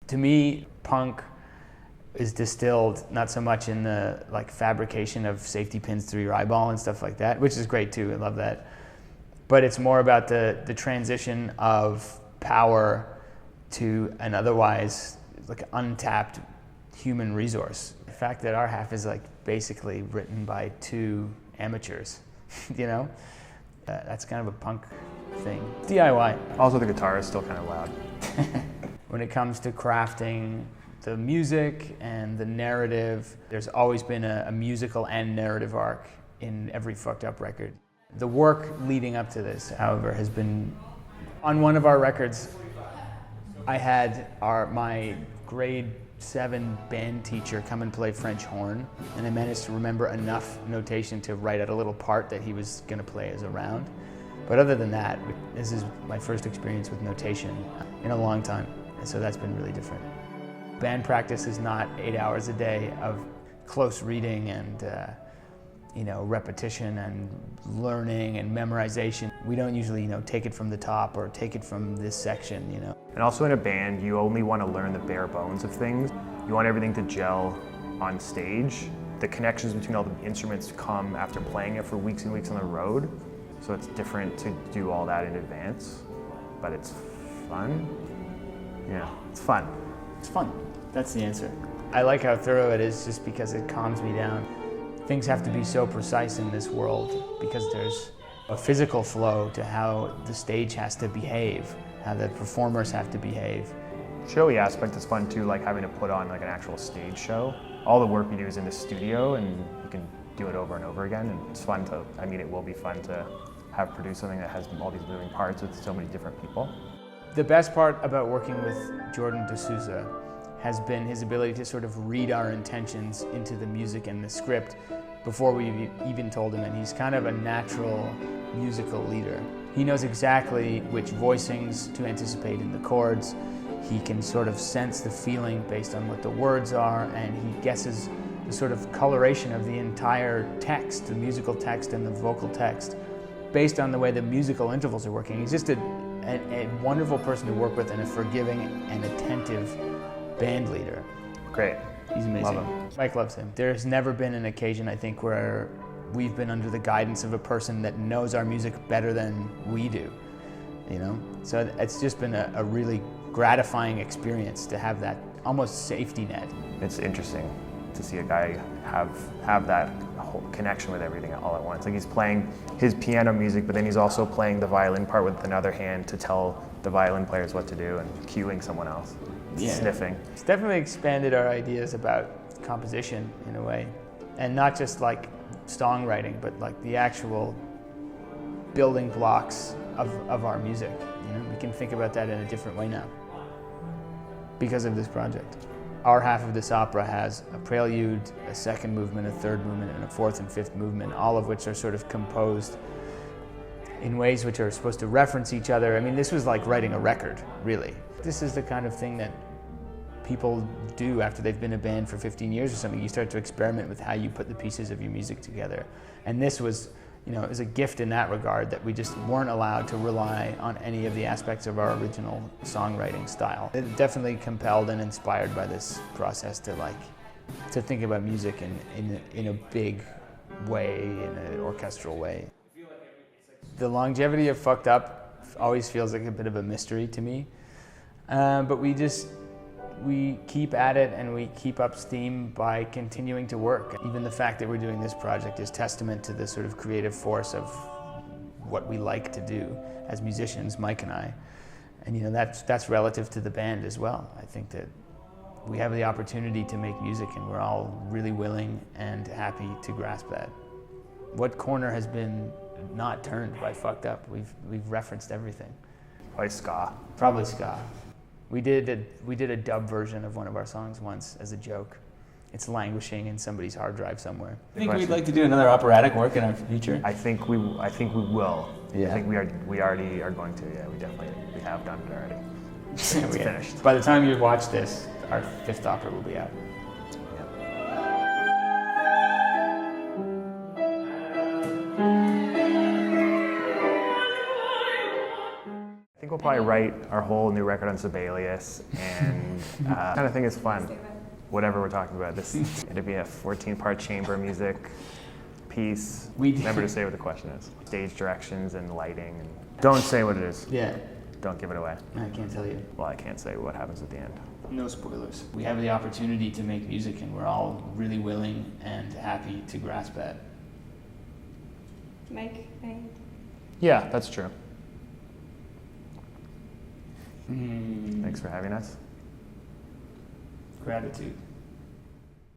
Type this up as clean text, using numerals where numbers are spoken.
To me, punk is distilled not so much in the like fabrication of safety pins through your eyeball and stuff like that, which is great too, I love that. But it's more about the transition of power to an otherwise like untapped human resource. The fact that our half is like basically written by two amateurs, you know? That's kind of a punk thing. DIY. Also the guitar is still kind of loud. When it comes to crafting the music and the narrative, there's always been a musical and narrative arc in every Fucked Up record. The work leading up to this, however, has been, on one of our records, I had my grade 7 band teacher come and play French horn, and I managed to remember enough notation to write out a little part that he was going to play as a round. But other than that, this is my first experience with notation in a long time, and so that's been really different. Band practice is not 8 hours a day of close reading and repetition and learning and memorization. We don't usually take it from the top or take it from this section. And also in a band, you only want to learn the bare bones of things. You want everything to gel on stage. The connections between all the instruments come after playing it for weeks and weeks on the road. So it's different to do all that in advance, but it's fun. Yeah, it's fun. It's fun. That's the answer. I like how thorough it is just because it calms me down. Things have to be so precise in this world because there's a physical flow to how the stage has to behave, how the performers have to behave. Showy aspect is fun too, like having to put on like an actual stage show. All the work we do is in the studio and you can do it over and over again, and it's fun to, it will be fun to have produced something that has all these moving parts with so many different people. The best part about working with Jordan de Souza has been his ability to sort of read our intentions into the music and the script before we even told him, and he's kind of a natural musical leader. He knows exactly which voicings to anticipate in the chords. He can sort of sense the feeling based on what the words are, and he guesses the sort of coloration of the entire text, the musical text and the vocal text, based on the way the musical intervals are working. He's just a wonderful person to work with and a forgiving and attentive band leader. Great. He's amazing. Love him. Mike loves him. There's never been an occasion, I think, where we've been under the guidance of a person that knows our music better than we do, So it's just been a really gratifying experience to have that almost safety net. It's interesting to see a guy have that whole connection with everything all at once. Like he's playing his piano music, but then he's also playing the violin part with another hand to tell the violin players what to do and cueing someone else. Sniffing. It's definitely expanded our ideas about composition in a way, and not just like songwriting, but like the actual building blocks of our music. We can think about that in a different way now because of this project. Our half of this opera has a prelude, a second movement, a third movement, and a fourth and fifth movement, all of which are sort of composed in ways which are supposed to reference each other. This was like writing a record, really. This is the kind of thing that people do after they've been a band for 15 years or something. You start to experiment with how you put the pieces of your music together. And this was, it was a gift in that regard, that we just weren't allowed to rely on any of the aspects of our original songwriting style. It definitely compelled and inspired by this process to think about music in a big way, in an orchestral way. The longevity of Fucked Up always feels like a bit of a mystery to me. But we keep at it and we keep up steam by continuing to work. Even the fact that we're doing this project is testament to the sort of creative force of what we like to do as musicians, Mike and I. And that's relative to the band as well. I think that we have the opportunity to make music and we're all really willing and happy to grasp that. What corner has been not turned by Fucked Up? We've referenced everything. Probably ska. Probably ska. We did a dub version of one of our songs once as a joke. It's languishing in somebody's hard drive somewhere. I think we'd like to do another operatic work in our future. I think we will. Yeah. I think we already are going to. Yeah, we have done it already. It's finished. By the time you watch this, our fifth opera will be out. I think We'll probably write our whole new record on Sibelius, and kind of think it's fun. Whatever we're talking about, it'd be a 14-part chamber music piece. Never to say what the question is. Stage directions and lighting. And don't say what it is. Yeah. Don't give it away. I can't tell you. Well, I can't say what happens at the end. No spoilers. We have the opportunity to make music, and we're all really willing and happy to grasp that. Mike, right? Yeah, that's true. Mm. Thanks for having us. Gratitude.